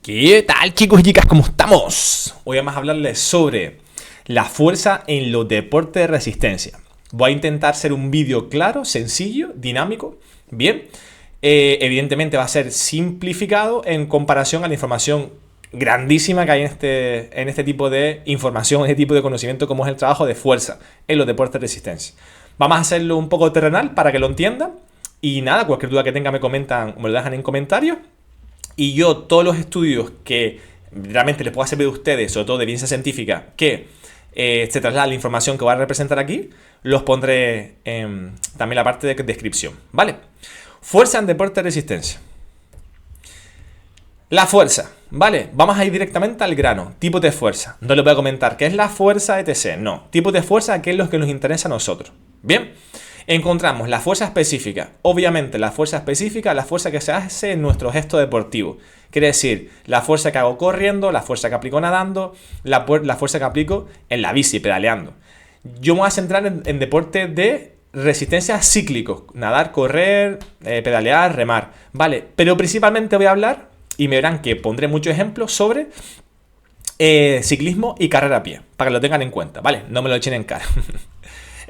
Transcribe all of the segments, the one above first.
¿Qué tal, chicos y chicas? ¿Cómo estamos? Hoy vamos a hablarles sobre la fuerza en los deportes de resistencia. Voy a intentar hacer un vídeo claro, sencillo, dinámico, bien. Evidentemente va a ser simplificado en comparación a la información grandísima que hay en este tipo de información, en este tipo de conocimiento como es el trabajo de fuerza en los deportes de resistencia. Vamos a hacerlo un poco terrenal para que lo entiendan. Y nada, cualquier duda que tengan me comentan o me lo dejan en comentarios. Y yo todos los estudios que realmente les puedo hacer ver a ustedes, sobre todo de evidencia científica, que se traslada la información que voy a representar aquí, los pondré también en la parte de descripción, ¿vale? Fuerza en deporte de resistencia. La fuerza, ¿vale? Vamos a ir directamente al grano. Tipos de fuerza. No les voy a comentar qué es la fuerza, etc. No. Tipos de fuerza, qué es lo que nos interesa a nosotros. Bien. Encontramos la fuerza específica. Obviamente la fuerza específica, la fuerza que se hace en nuestro gesto deportivo. Quiere decir, la fuerza que hago corriendo, la fuerza que aplico nadando, la fuerza que aplico en la bici, pedaleando. Yo me voy a centrar en deportes de resistencia cíclicos. Nadar, correr, pedalear, remar. Vale, pero principalmente voy a hablar, y me verán que pondré muchos ejemplos sobre ciclismo y carrera a pie. Para que lo tengan en cuenta, ¿vale? No me lo echen en cara.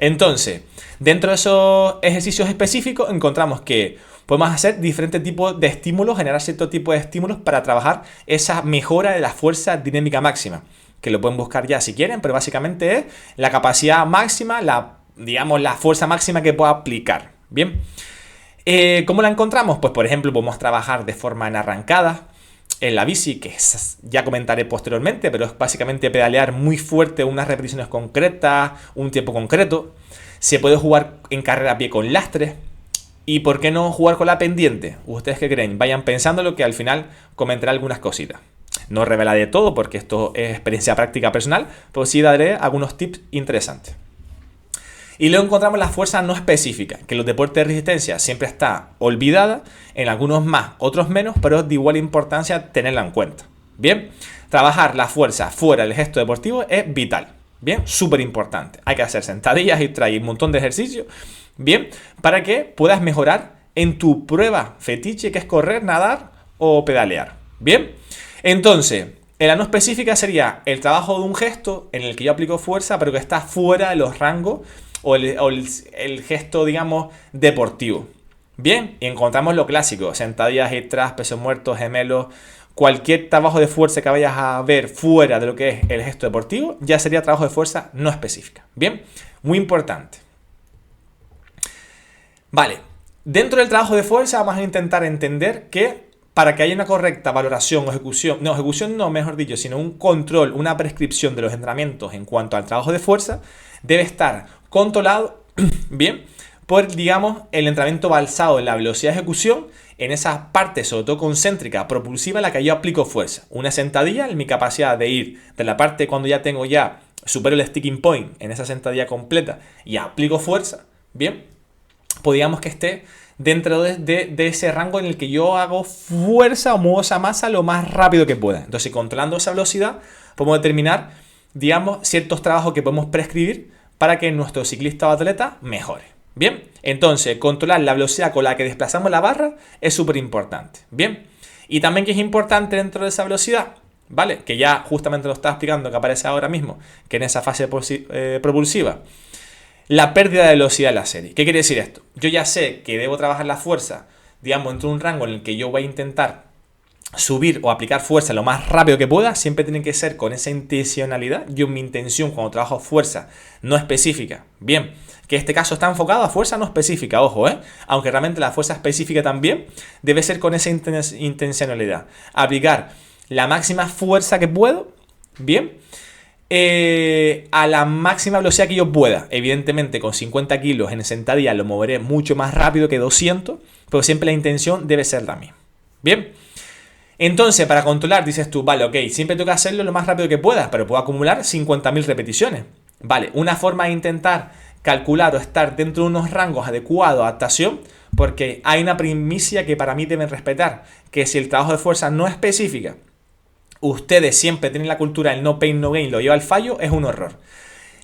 Entonces, dentro de esos ejercicios específicos encontramos que podemos hacer diferentes tipos de estímulos, generar cierto tipo de estímulos para trabajar esa mejora de la fuerza dinámica máxima, que lo pueden buscar ya si quieren, pero básicamente es la capacidad máxima, la fuerza máxima que puedo aplicar. Bien, ¿cómo la encontramos? Pues por ejemplo podemos trabajar de forma en arrancada, en la bici, que ya comentaré posteriormente, pero es básicamente pedalear muy fuerte unas repeticiones concretas, un tiempo concreto. Se puede jugar en carrera a pie con lastres. ¿Y por qué no jugar con la pendiente? ¿Ustedes qué creen? Vayan pensándolo, que al final comentaré algunas cositas. No revelaré todo porque esto es experiencia práctica personal, pero sí daré algunos tips interesantes. Y luego encontramos la fuerza no específica, que en los deportes de resistencia siempre está olvidada, en algunos más, otros menos, pero es de igual importancia tenerla en cuenta. Bien, trabajar la fuerza fuera del gesto deportivo es vital. Bien, súper importante. Hay que hacer sentadillas y traer un montón de ejercicios, bien, para que puedas mejorar en tu prueba fetiche, que es correr, nadar o pedalear. Bien, entonces, en la no específica sería el trabajo de un gesto en el que yo aplico fuerza, pero que está fuera de los rangos o el gesto, digamos, deportivo. Bien, y encontramos lo clásico: sentadillas extras, pesos muertos, gemelos. Cualquier trabajo de fuerza que vayas a ver fuera de lo que es el gesto deportivo ya sería trabajo de fuerza no específica. Bien, muy importante. Vale, dentro del trabajo de fuerza vamos a intentar entender que para que haya una correcta valoración o ejecución, mejor dicho, sino un control, una prescripción de los entrenamientos en cuanto al trabajo de fuerza, debe estar controlado, bien, por, digamos, el entrenamiento basado en la velocidad de ejecución, en esa parte, sobre todo concéntrica, propulsiva, en la que yo aplico fuerza. Una sentadilla, en mi capacidad de ir de la parte cuando ya tengo supero el sticking point, en esa sentadilla completa, y aplico fuerza, bien, podríamos que esté dentro de ese rango en el que yo hago fuerza o muevo esa masa lo más rápido que pueda. Entonces, controlando esa velocidad, podemos determinar, digamos, ciertos trabajos que podemos prescribir para que nuestro ciclista o atleta mejore. Bien, entonces, controlar la velocidad con la que desplazamos la barra es súper importante. Bien, y también que es importante dentro de esa velocidad, ¿vale? Que ya justamente lo está explicando, que aparece ahora mismo, que en esa fase propulsiva, la pérdida de velocidad de la serie. ¿Qué quiere decir esto? Yo ya sé que debo trabajar la fuerza, digamos, entre un rango en el que yo voy a intentar subir o aplicar fuerza lo más rápido que pueda. Siempre tiene que ser con esa intencionalidad. Mi intención cuando trabajo fuerza no específica, bien, que este caso está enfocado a fuerza no específica, ojo, aunque realmente la fuerza específica también debe ser con esa intencionalidad. Aplicar la máxima fuerza que puedo, bien, a la máxima velocidad que yo pueda. Evidentemente con 50 kilos en sentadilla lo moveré mucho más rápido que 200, pero siempre la intención debe ser la misma. Bien, entonces para controlar dices tú, vale, ok, siempre tengo que hacerlo lo más rápido que puedas, pero puedo acumular 50.000 repeticiones. Vale, una forma de intentar calcular o estar dentro de unos rangos adecuados a adaptación, porque hay una primicia que para mí deben respetar, que si el trabajo de fuerza no es específica, ustedes siempre tienen la cultura del no pain no gain, lo lleva al fallo, es un error.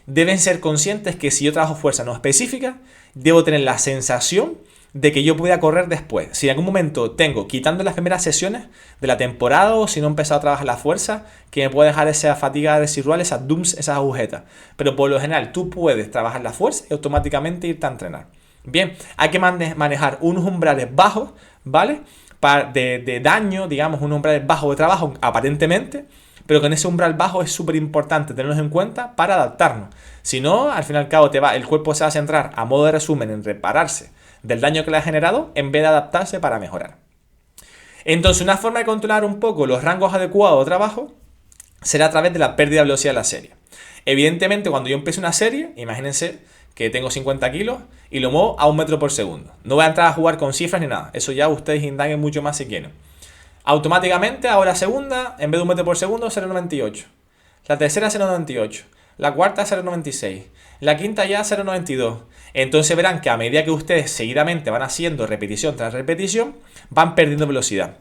Deben ser conscientes que si yo trabajo fuerza no específica, debo tener la sensación de que yo pueda correr después. Si en algún momento tengo, quitando las primeras sesiones de la temporada o si no he empezado a trabajar la fuerza, que me puede dejar esa fatiga residual, esas DUMS, esas agujetas. Pero por lo general tú puedes trabajar la fuerza y automáticamente irte a entrenar. Bien, hay que manejar unos umbrales bajos, ¿vale? De daño, digamos, unos umbrales bajos de trabajo aparentemente, pero con ese umbral bajo es súper importante tenerlos en cuenta para adaptarnos. Si no, al fin y al cabo el cuerpo se va a centrar, a modo de resumen, en repararse del daño que le ha generado en vez de adaptarse para mejorar. Entonces, una forma de controlar un poco los rangos adecuados de trabajo será a través de la pérdida de velocidad de la serie. Evidentemente, cuando yo empiezo una serie, imagínense que tengo 50 kilos y lo muevo a 1 metro por segundo. No voy a entrar a jugar con cifras ni nada. Eso ya ustedes indaguen mucho más si quieren. Automáticamente, ahora segunda, en vez de 1 metro por segundo, 0,98. La tercera, 0,98. La cuarta, 0,96. La quinta ya, 0,92. Entonces verán que a medida que ustedes seguidamente van haciendo repetición tras repetición, van perdiendo velocidad.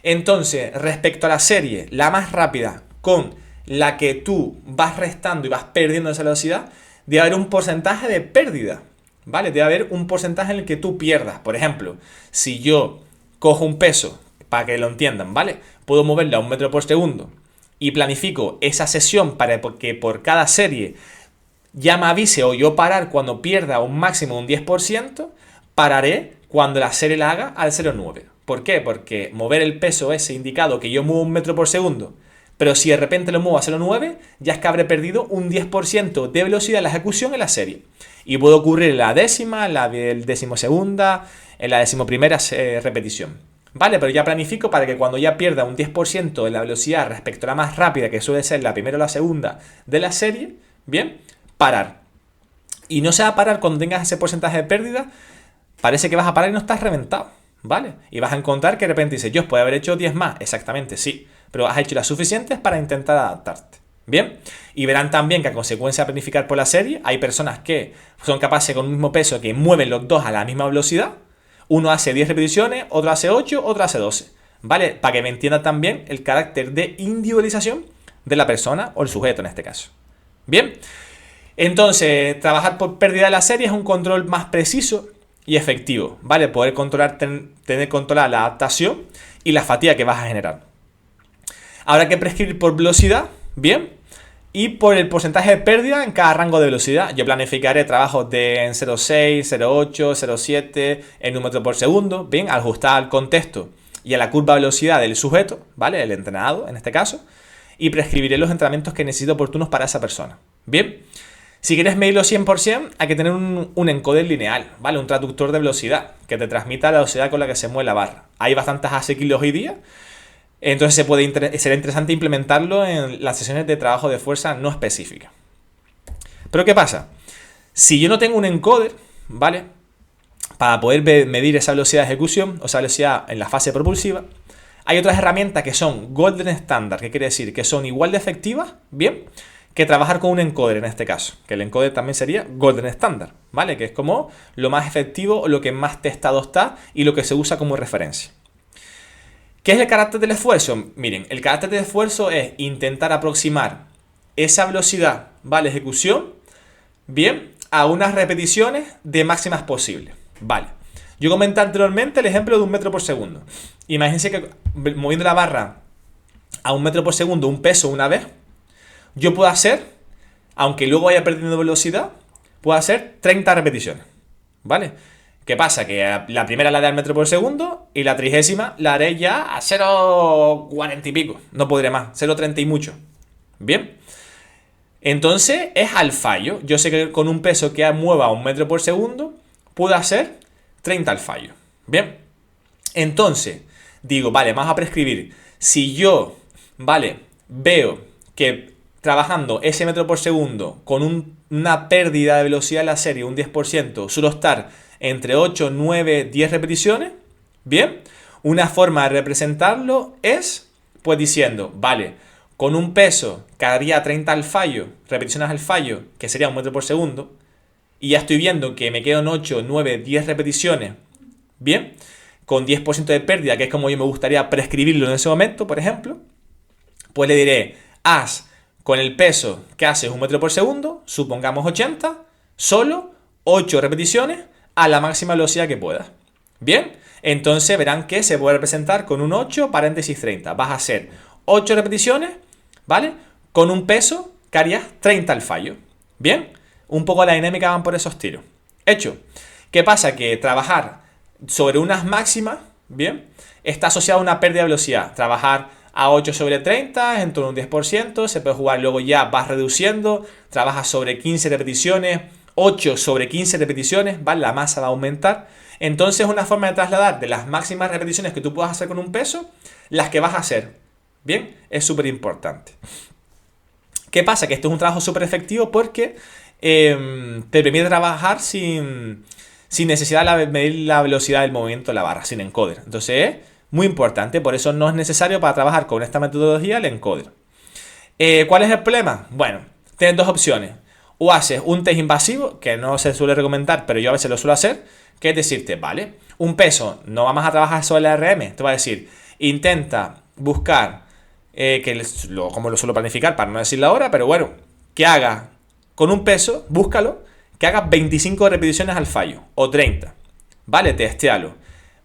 Entonces, respecto a la serie, la más rápida con la que tú vas restando y vas perdiendo esa velocidad, debe haber un porcentaje de pérdida, ¿vale? Debe haber un porcentaje en el que tú pierdas. Por ejemplo, si yo cojo un peso, para que lo entiendan, ¿vale? Puedo moverlo a 1 metro por segundo y planifico esa sesión para que por cada serie ya me avise o yo parar cuando pierda un máximo de un 10%, pararé cuando la serie la haga al 0,9. ¿Por qué? Porque mover el peso ese indicado que yo muevo 1 metro por segundo, pero si de repente lo muevo a 0,9, ya es que habré perdido un 10% de velocidad en la ejecución en la serie. Y puede ocurrir en la décima, en la decimosegunda, en la decimoprimera repetición. Vale, pero ya planifico para que cuando ya pierda un 10% de la velocidad respecto a la más rápida, que suele ser la primera o la segunda de la serie, bien, parar. Y no se va a parar cuando tengas ese porcentaje de pérdida, parece que vas a parar y no estás reventado, ¿vale? Y vas a encontrar que de repente dices, yo puedo haber hecho 10 más, exactamente, sí, pero has hecho las suficientes para intentar adaptarte. Bien, y verán también que a consecuencia de planificar por la serie, hay personas que son capaces con un mismo peso que mueven los dos a la misma velocidad. Uno hace 10 repeticiones, otro hace 8, otro hace 12. ¿Vale? Para que me entienda también el carácter de individualización de la persona o el sujeto en este caso. Bien, entonces trabajar por pérdida de la serie es un control más preciso y efectivo. ¿Vale? Poder controlar, tener controlada la adaptación y la fatiga que vas a generar. Habrá que prescribir por velocidad, bien, y por el porcentaje de pérdida en cada rango de velocidad. Yo planificaré trabajos en 0,6, 0,8, 0,7 en 1 metro por segundo, bien, ajustada al contexto y a la curva de velocidad del sujeto, ¿vale? El entrenado en este caso, y prescribiré los entrenamientos que necesito oportunos para esa persona. Bien, si quieres medirlo 100%, hay que tener un encoder lineal, ¿vale? Un traductor de velocidad que te transmita la velocidad con la que se mueve la barra. Hay bastantes asequibles hoy día. Entonces será interesante implementarlo en las sesiones de trabajo de fuerza no específicas. Pero ¿qué pasa? Si yo no tengo un encoder, ¿vale? Para poder medir esa velocidad de ejecución o esa velocidad en la fase propulsiva, hay otras herramientas que son Golden Standard, que quiere decir que son igual de efectivas, ¿bien? Que trabajar con un encoder en este caso. Que el encoder también sería Golden Standard, ¿vale? Que es como lo más efectivo o lo que más testado está y lo que se usa como referencia. ¿Qué es el carácter del esfuerzo? Miren, el carácter del esfuerzo es intentar aproximar esa velocidad, ¿vale? Ejecución, bien, a unas repeticiones de máximas posibles, ¿vale? Yo comenté anteriormente el ejemplo de 1 metro por segundo. Imagínense que moviendo la barra a 1 metro por segundo un peso una vez, yo puedo hacer, aunque luego vaya perdiendo velocidad, puedo hacer 30 repeticiones, ¿vale? ¿Qué pasa? Que la primera la haré al metro por segundo y la 30ª la haré ya a 0,40 y pico. No podré más, 0,30 y mucho. Bien. Entonces es al fallo. Yo sé que con un peso que mueva a 1 metro por segundo puedo hacer 30 al fallo. Bien. Entonces digo, vale, vamos a prescribir. Si yo, vale, veo que trabajando ese metro por segundo con una pérdida de velocidad de la serie, un 10%, suelo estar entre 8, 9, 10 repeticiones, bien, una forma de representarlo es, pues diciendo, vale, con un peso que haría 30 al fallo, repeticiones al fallo, que sería 1 metro por segundo, y ya estoy viendo que me quedan 8, 9, 10 repeticiones, bien, con 10% de pérdida, que es como yo me gustaría prescribirlo en ese momento, por ejemplo, pues le diré, haz con el peso que haces 1 metro por segundo, supongamos 80, solo 8 repeticiones, a la máxima velocidad que puedas. Bien, entonces verán que se puede representar con un 8 paréntesis 30. Vas a hacer 8 repeticiones, ¿vale? Con un peso que harías 30 al fallo. Bien, un poco la dinámica van por esos tiros. Hecho. ¿Qué pasa? Que trabajar sobre unas máximas, bien, está asociado a una pérdida de velocidad. Trabajar a 8 sobre 30 es en torno a un 10%, se puede jugar luego ya vas reduciendo, trabajas sobre 15 repeticiones, 8 sobre 15 repeticiones, ¿vale? La masa va a aumentar. Entonces es una forma de trasladar de las máximas repeticiones que tú puedas hacer con un peso, las que vas a hacer. Bien, es súper importante. ¿Qué pasa? Que esto es un trabajo súper efectivo porque te permite trabajar sin necesidad de medir la velocidad del movimiento de la barra, sin encoder. Entonces es muy importante, por eso no es necesario para trabajar con esta metodología el encoder. ¿Cuál es el problema? Bueno, tienes dos opciones. O haces un test invasivo, que no se suele recomendar, pero yo a veces lo suelo hacer, que es decirte, vale, un peso, no vamos a trabajar sobre el RM, te va a decir, intenta buscar, como lo suelo planificar para no decirlo ahora, pero bueno, que haga con un peso, búscalo, que hagas 25 repeticiones al fallo, o 30, vale, testéalo.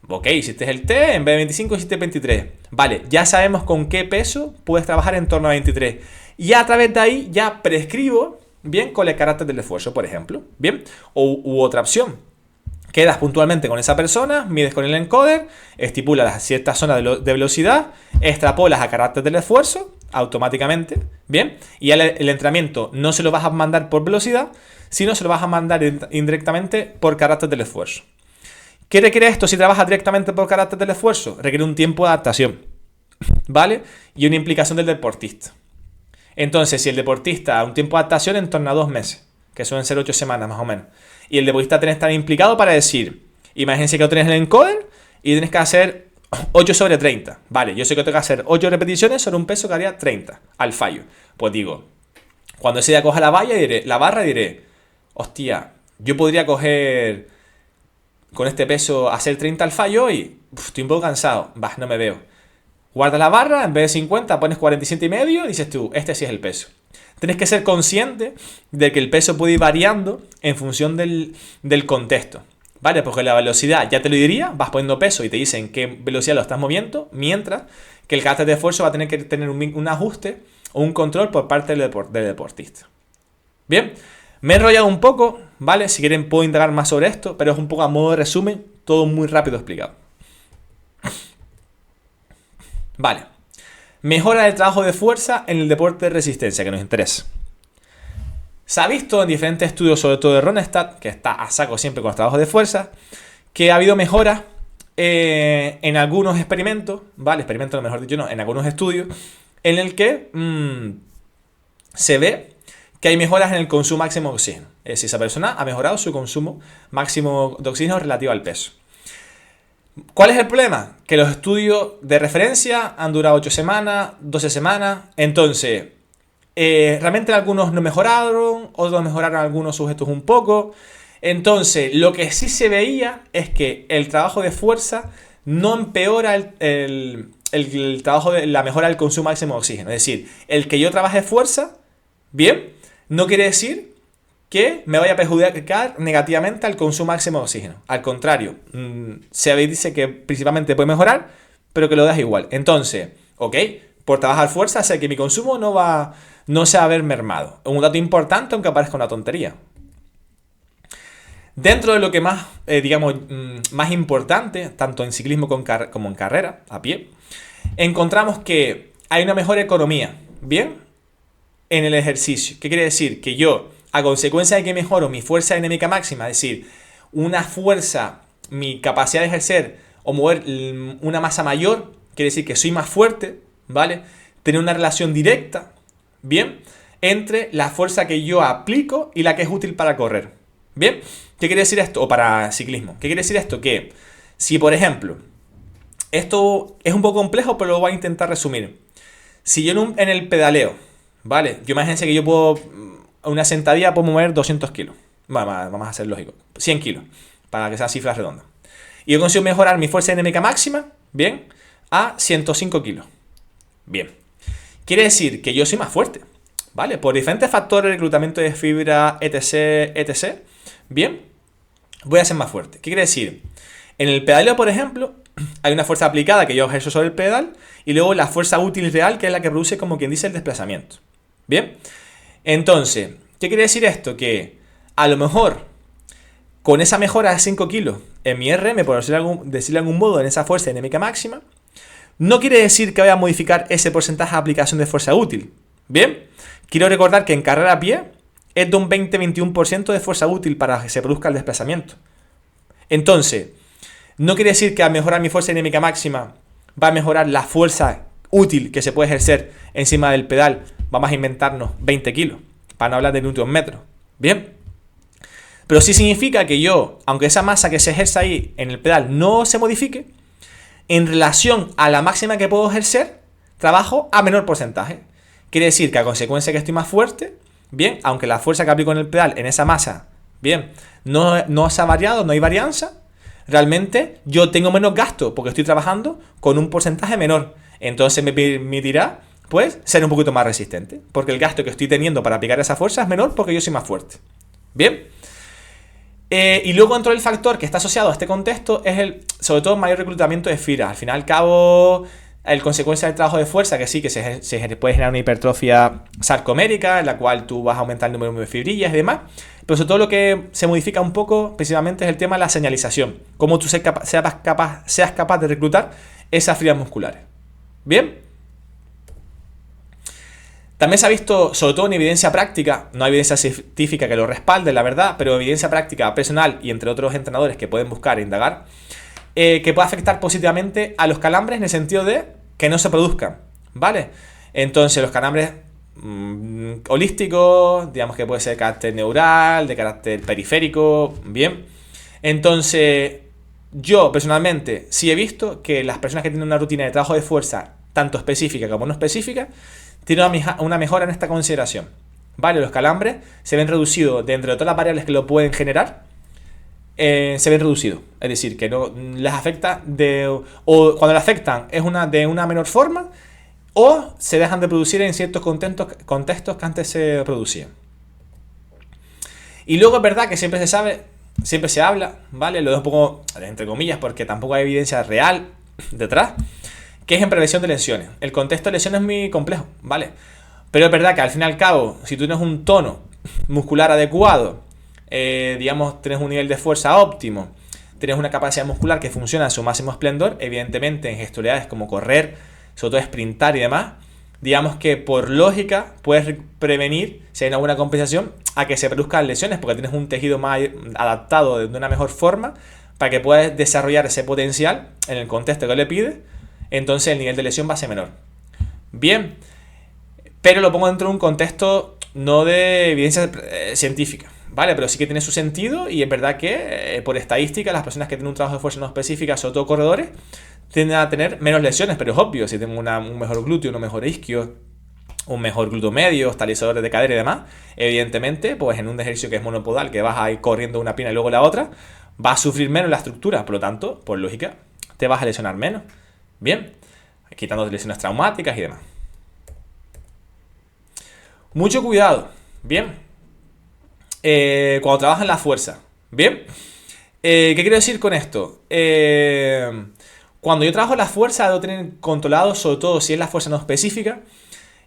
Ok, hiciste el test, en vez de 25 hiciste 23. Vale, ya sabemos con qué peso puedes trabajar en torno a 23. Y a través de ahí ya prescribo, bien, con el carácter del esfuerzo, por ejemplo. Bien, u otra opción. Quedas puntualmente con esa persona, mides con el encoder, estipulas ciertas zonas de velocidad, extrapolas a carácter del esfuerzo automáticamente, bien, y el entrenamiento no se lo vas a mandar por velocidad, sino se lo vas a mandar indirectamente por carácter del esfuerzo. ¿Qué requiere esto si trabajas directamente por carácter del esfuerzo? Requiere un tiempo de adaptación, ¿vale? Y una implicación del deportista. Entonces, si el deportista un tiempo de adaptación en torno a 2 meses, que suelen ser 8 semanas más o menos, y el deportista tiene que estar implicado para decir, imagínense que lo tienes en el encoder y tienes que hacer 8 sobre 30. Vale, yo sé que tengo que hacer 8 repeticiones sobre un peso que haría 30 al fallo. Pues digo, cuando ese día coja la barra diré, hostia, yo podría coger con este peso hacer 30 al fallo y estoy un poco cansado, no me veo. Guardas la barra, en vez de 50 pones 47 y medio y dices tú, este sí es el peso. Tienes que ser consciente de que el peso puede ir variando en función del contexto, ¿vale? Porque la velocidad ya te lo diría, vas poniendo peso y te dicen qué velocidad lo estás moviendo, mientras que el carácter de esfuerzo va a tener que tener un ajuste o un control por parte del deportista. Bien, me he enrollado un poco, ¿vale? Si quieren puedo indagar más sobre esto, pero es un poco a modo de resumen, todo muy rápido explicado. Vale. Mejora del trabajo de fuerza en el deporte de resistencia, que nos interesa. Se ha visto en diferentes estudios, sobre todo de Ronstadt, que está a saco siempre con los trabajos de fuerza, que ha habido mejoras en algunos experimentos, ¿vale? Experimentos, mejor dicho, no, en algunos estudios, en el que se ve que hay mejoras en el consumo máximo de oxígeno. Es decir, esa persona ha mejorado su consumo máximo de oxígeno relativo al peso. ¿Cuál es el problema? Que los estudios de referencia han durado 8 semanas, 12 semanas. Entonces, realmente algunos no mejoraron, otros mejoraron algunos sujetos un poco. Entonces, lo que sí se veía es que el trabajo de fuerza no empeora el trabajo de la mejora del consumo máximo de oxígeno. Es decir, el que yo trabaje fuerza, bien, no quiere decir que me vaya a perjudicar negativamente al consumo máximo de oxígeno. Al contrario, se dice que principalmente puede mejorar, pero que lo das igual. Entonces, ok, por trabajar fuerza sé que mi consumo no se va a ver mermado. Un dato importante, aunque parezca una tontería. Dentro de lo que más, más importante, tanto en ciclismo como en carrera, a pie, encontramos que hay una mejor economía, ¿bien? En el ejercicio. ¿Qué quiere decir? Que yo, a consecuencia de que mejoro mi fuerza dinámica máxima, es decir, una fuerza, mi capacidad de ejercer o mover una masa mayor, quiere decir que soy más fuerte, ¿vale? Tener una relación directa, ¿bien? Entre la fuerza que yo aplico y la que es útil para correr, ¿bien? ¿Qué quiere decir esto? O para ciclismo. ¿Qué quiere decir esto? Que si, por ejemplo, esto es un poco complejo, pero lo voy a intentar resumir. Si yo en el pedaleo, ¿vale? Yo imagínense que yo puedo, una sentadilla puedo mover 200 kilos. Vamos a ser lógico. 100 kilos, para que sean cifras redondas. Y yo consigo mejorar mi fuerza dinámica máxima, ¿bien? A 105 kilos. Bien. Quiere decir que yo soy más fuerte, ¿vale? Por diferentes factores, reclutamiento de fibra, etc., etc., bien, voy a ser más fuerte. ¿Qué quiere decir? En el pedaleo, por ejemplo, hay una fuerza aplicada que yo ejerzo sobre el pedal y luego la fuerza útil real, que es la que produce, como quien dice, el desplazamiento. Bien, entonces, ¿qué quiere decir esto? Que a lo mejor con esa mejora de 5 kilos en mi RM, por decirlo de algún modo, en esa fuerza dinámica máxima, no quiere decir que vaya a modificar ese porcentaje de aplicación de fuerza útil. Bien, quiero recordar que en carrera a pie es de un 20-21% de fuerza útil para que se produzca el desplazamiento. Entonces, no quiere decir que al mejorar mi fuerza dinámica máxima va a mejorar la fuerza útil que se puede ejercer encima del pedal. Vamos a inventarnos 20 kilos, para no hablar de newton metros. Bien, pero sí significa que yo, aunque esa masa que se ejerce ahí en el pedal no se modifique, en relación a la máxima que puedo ejercer, trabajo a menor porcentaje. Quiere decir que a consecuencia que estoy más fuerte, bien, aunque la fuerza que aplico en el pedal en esa masa, bien, no se ha variado, no hay varianza, realmente yo tengo menos gasto porque estoy trabajando con un porcentaje menor. Entonces me permitirá, pues, ser un poquito más resistente, porque el gasto que estoy teniendo para aplicar esa fuerza es menor porque yo soy más fuerte. Bien. Y luego dentro del factor que está asociado a este contexto es sobre todo, mayor reclutamiento de fibras. Al fin y al cabo, el consecuencia del trabajo de fuerza, que sí, que se puede generar una hipertrofia sarcomérica, en la cual tú vas a aumentar el número de fibrillas y demás. Pero sobre todo lo que se modifica un poco, precisamente, es el tema de la señalización. Cómo tú seas capaz de reclutar esas fibras musculares. ¿Bien? También se ha visto, sobre todo en evidencia práctica, no hay evidencia científica que lo respalde, la verdad, pero evidencia práctica personal y entre otros entrenadores que pueden buscar e indagar, que puede afectar positivamente a los calambres en el sentido de que no se produzcan, ¿vale? Entonces los calambres holísticos, digamos que puede ser de carácter neural, de carácter periférico, bien. Entonces yo personalmente sí he visto que las personas que tienen una rutina de trabajo de fuerza, tanto específica como no específica, tiene una mejora en esta consideración. ¿Vale? Los calambres se ven reducidos dentro de todas las variables que lo pueden generar. Se ven reducidos. Es decir, que no les afecta o cuando les afectan es de una menor forma, o se dejan de producir en ciertos contextos que antes se producían. Y luego es verdad que siempre se habla, ¿vale? Lo dejo un poco entre comillas porque tampoco hay evidencia real detrás, que es en prevención de lesiones. El contexto de lesiones es muy complejo, ¿vale? Pero es verdad que al fin y al cabo, si tú tienes un tono muscular adecuado, digamos, tienes un nivel de fuerza óptimo, tienes una capacidad muscular que funciona a su máximo esplendor, evidentemente en gestualidades como correr, sobre todo sprintar y demás, digamos que por lógica puedes prevenir, si hay una buena compensación, a que se produzcan lesiones, porque tienes un tejido más adaptado de una mejor forma para que puedas desarrollar ese potencial en el contexto que le pides. Entonces el nivel de lesión va a ser menor. Bien, pero lo pongo dentro de un contexto no de evidencia científica, ¿vale? Pero sí que tiene su sentido y es verdad que por estadística las personas que tienen un trabajo de fuerza no específica, sobre todo corredores, tienden a tener menos lesiones, pero es obvio, si tengo un mejor glúteo, un mejor isquio, un mejor glúteo medio, estabilizadores de cadera y demás, evidentemente, pues en un ejercicio que es monopodal, que vas a ir corriendo una pierna y luego la otra, vas a sufrir menos la estructura, por lo tanto, por lógica, te vas a lesionar menos. Bien, quitando lesiones traumáticas y demás. Mucho cuidado, bien, cuando trabajas en la fuerza, bien. ¿Qué quiero decir con esto? Cuando yo trabajo en la fuerza, debo tener controlado, sobre todo si es la fuerza no específica,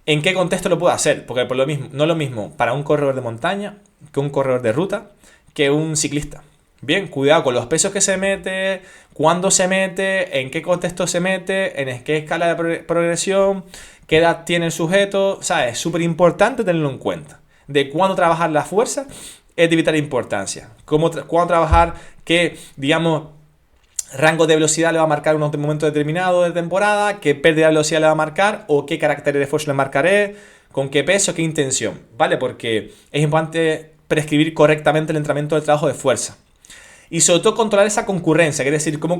en qué contexto lo puedo hacer, porque por lo mismo, no es lo mismo para un corredor de montaña que un corredor de ruta que un ciclista. Bien, cuidado con los pesos que se mete, cuándo se mete, en qué contexto se mete, en qué escala de progresión, qué edad tiene el sujeto, ¿sabes? Es súper importante tenerlo en cuenta. De cuándo trabajar la fuerza es de vital importancia. Cuándo trabajar, qué, digamos, rango de velocidad le va a marcar en un momento determinado de temporada, qué pérdida de velocidad le va a marcar o qué carácter de esfuerzo le marcaré, con qué peso, qué intención, ¿vale? Porque es importante prescribir correctamente el entrenamiento del trabajo de fuerza. Y sobre todo controlar esa concurrencia, que es decir, cómo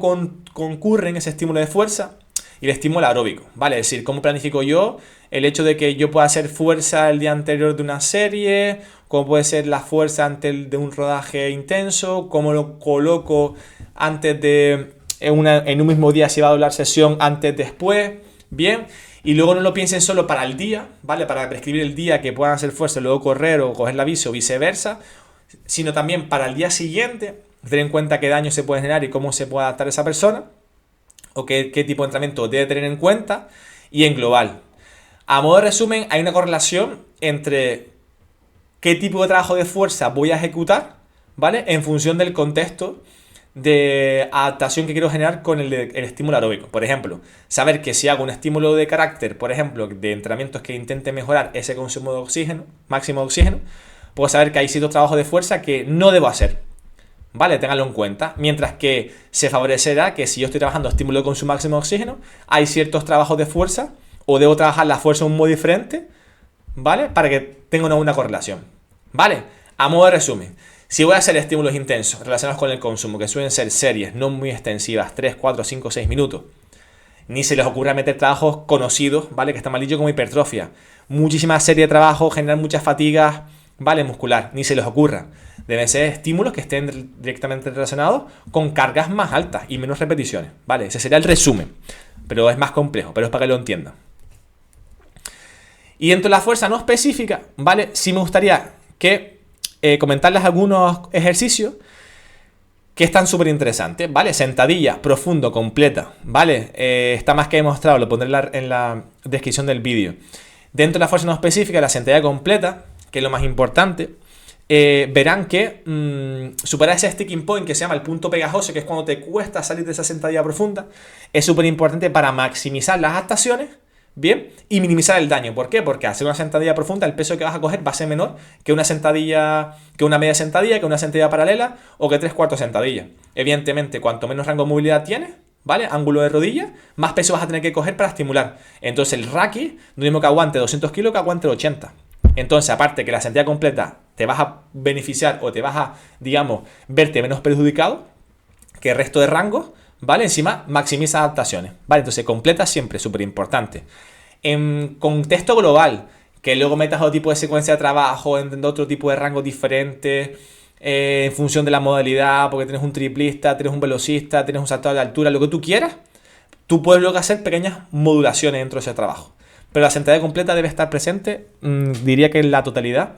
concurren ese estímulo de fuerza y el estímulo aeróbico, ¿vale? Es decir, cómo planifico yo el hecho de que yo pueda hacer fuerza el día anterior de una serie, cómo puede ser la fuerza antes de un rodaje intenso, cómo lo coloco antes de en un mismo día si va a doblar sesión, antes, después, bien. Y luego no lo piensen solo para el día, ¿vale? Para prescribir el día que puedan hacer fuerza y luego correr o coger la bici o viceversa, sino también para el día siguiente, tener en cuenta qué daño se puede generar y cómo se puede adaptar esa persona, o qué tipo de entrenamiento debe tener en cuenta, y en global. A modo de resumen, hay una correlación entre qué tipo de trabajo de fuerza voy a ejecutar, ¿vale? En función del contexto de adaptación que quiero generar con el estímulo aeróbico. Por ejemplo, saber que si hago un estímulo de carácter, por ejemplo, de entrenamientos que intente mejorar ese consumo de oxígeno, máximo de oxígeno, puedo saber que hay ciertos trabajos de fuerza que no debo hacer, ¿vale? Ténganlo en cuenta. Mientras que se favorecerá que si yo estoy trabajando estímulo con su máximo de oxígeno, hay ciertos trabajos de fuerza, o debo trabajar la fuerza de un modo diferente, ¿vale? Para que tenga una buena correlación, ¿vale? A modo de resumen, si voy a hacer estímulos intensos relacionados con el consumo, que suelen ser series no muy extensivas, 3, 4, 5, 6 minutos, ni se les ocurra meter trabajos conocidos, ¿vale? Que está mal dicho, como hipertrofia. Muchísimas series de trabajo, generar muchas fatigas, ¿vale? Muscular, ni se les ocurra. Deben ser estímulos que estén directamente relacionados con cargas más altas y menos repeticiones, ¿vale? Ese sería el resumen, pero es más complejo, pero es para que lo entiendan. Y dentro de la fuerza no específica, ¿vale? Sí me gustaría que comentarles algunos ejercicios que están súper interesantes, ¿vale? Sentadilla, profundo, completa, ¿vale? Está más que demostrado, lo pondré en la descripción del vídeo. Dentro de la fuerza no específica, la sentadilla completa, que es lo más importante, verán que superar ese sticking point que se llama el punto pegajoso, que es cuando te cuesta salir de esa sentadilla profunda, es súper importante para maximizar las adaptaciones, ¿bien? Y minimizar el daño. ¿Por qué? Porque al hacer una sentadilla profunda, el peso que vas a coger va a ser menor que una sentadilla, que una media sentadilla, que una sentadilla paralela o que 3/4 sentadilla. Evidentemente, cuanto menos rango de movilidad tienes, ¿vale? Ángulo de rodilla, más peso vas a tener que coger para estimular. Entonces el Raki, no mismo que aguante 200 kilos que aguante 80. Entonces, aparte que la sentadilla completa te vas a beneficiar o te vas a, digamos, verte menos perjudicado que el resto de rangos, ¿vale? Encima, maximiza adaptaciones, ¿vale? Entonces, completa siempre, súper importante. En contexto global, que luego metas otro tipo de secuencia de trabajo, en otro tipo de rangos diferentes, en función de la modalidad, porque tienes un triplista, tienes un velocista, tienes un saltador de altura, lo que tú quieras, tú puedes luego hacer pequeñas modulaciones dentro de ese trabajo. Pero la sentadilla completa debe estar presente, diría que en la totalidad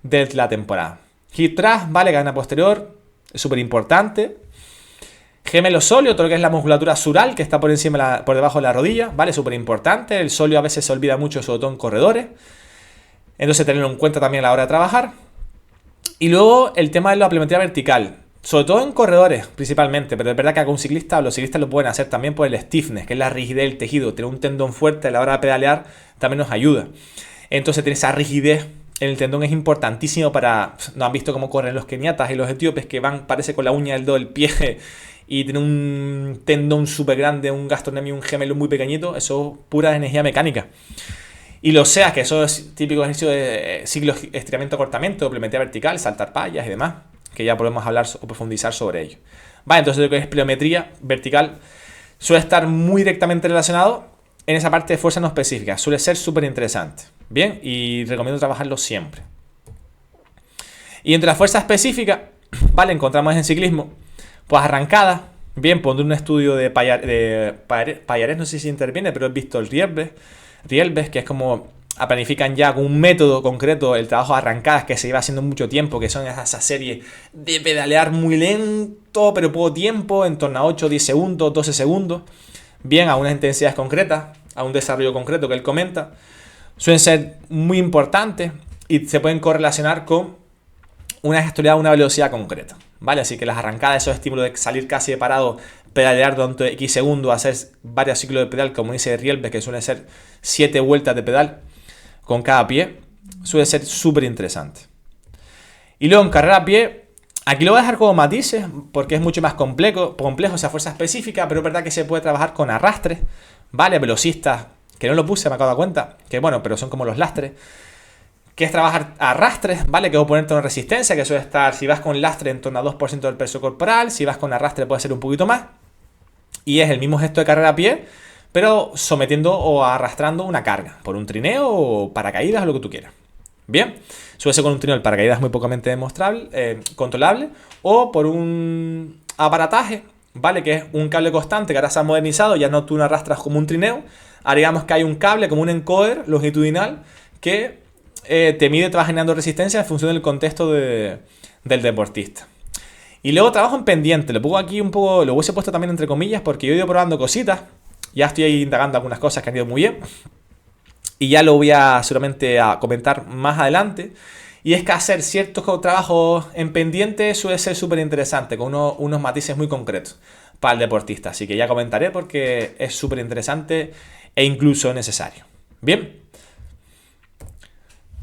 de la temporada. Hip thrust, ¿vale? Cadena posterior, es súper importante. Gemelo sóleo, todo lo que es la musculatura sural, que está por encima, por debajo de la rodilla, ¿vale? Súper importante. El sóleo a veces se olvida mucho, sobre todo en corredores. Entonces, tenerlo en cuenta también a la hora de trabajar. Y luego, el tema de la pliometría vertical. Sobre todo en corredores, principalmente. Pero es verdad que con un ciclista, o los ciclistas lo pueden hacer también por el stiffness, que es la rigidez del tejido. Tener un tendón fuerte a la hora de pedalear también nos ayuda. Entonces, tener esa rigidez en el tendón es importantísimo para... ¿No han visto cómo corren los keniatas y los etíopes que van, parece con la uña del dedo del pie y tienen un tendón súper grande, un gastrocnemio, un gemelo muy pequeñito? Eso es pura energía mecánica. Y lo seas, que eso es típico ejercicio de ciclo, estiramiento, acortamiento, pliometría vertical, saltar pallas y demás, que ya podemos hablar o profundizar sobre ello. Vale, entonces lo que es pliometría vertical suele estar muy directamente relacionado en esa parte de fuerza no específica. Suele ser súper interesante. Bien, y recomiendo trabajarlo siempre. Y entre la fuerza específica, vale, encontramos en ciclismo, pues arrancadas. Bien, pondré un estudio de Payares, no sé si interviene, pero he visto el Rielbes, que es como planifican ya con un método concreto el trabajo de arrancadas que se lleva haciendo mucho tiempo, que son esas series de pedalear muy lento, pero poco tiempo, en torno a 8, 10 segundos, 12 segundos. Bien, a unas intensidades concretas, a un desarrollo concreto que él comenta. Suelen ser muy importantes y se pueden correlacionar con una gestualidad a una velocidad concreta, ¿vale? Así que las arrancadas, esos estímulos de salir casi de parado, pedalear durante X segundos, hacer varios ciclos de pedal, como dice Rielbes, que suele ser 7 vueltas de pedal con cada pie, suele ser súper interesante. Y luego en carrera a pie, aquí lo voy a dejar como matices, porque es mucho más complejo esa fuerza específica, pero es verdad que se puede trabajar con arrastres, ¿vale? Velocistas, que no lo puse, me acabo de dar cuenta, que bueno, pero son como los lastres, que es trabajar arrastres, ¿vale? Que es ponerte una resistencia, que suele estar, si vas con lastre, en torno a 2% del peso corporal, si vas con arrastre puede ser un poquito más, y es el mismo gesto de carrera a pie, pero sometiendo o arrastrando una carga, por un trineo o paracaídas o lo que tú quieras. Bien, suele ser con un trineo, el paracaídas muy pocamente demostrable, controlable, o por un aparataje, ¿vale? Que es un cable constante que ahora se ha modernizado, ya no tú no arrastras como un trineo, ahora digamos que hay un cable como un encoder longitudinal que te mide, te va generando resistencia en función del contexto del deportista. Y luego trabajo en pendiente. Lo pongo aquí un poco, lo hubiese puesto también entre comillas porque yo he ido probando cositas. Ya estoy ahí indagando algunas cosas que han ido muy bien. Y ya lo voy a seguramente a comentar más adelante. Y es que hacer ciertos trabajos en pendiente suele ser súper interesante, con unos matices muy concretos para el deportista. Así que ya comentaré porque es súper interesante e incluso necesario. Bien.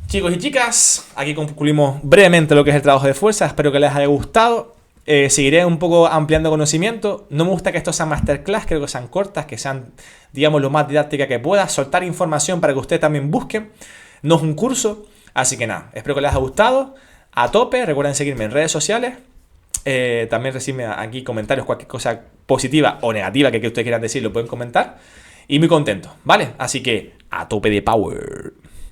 Chicos y chicas, aquí concluimos brevemente lo que es el trabajo de fuerza. Espero que les haya gustado. Seguiré un poco ampliando conocimiento. No me gusta que esto sea masterclass, creo que sean cortas, que sean, digamos, lo más didáctica que pueda. Soltar información para que ustedes también busquen. No es un curso. Así que nada, espero que les haya gustado. A tope, recuerden seguirme en redes sociales. También reciben aquí comentarios, cualquier cosa positiva o negativa que ustedes quieran decir, lo pueden comentar. Y muy contento, ¿vale? Así que a tope de power.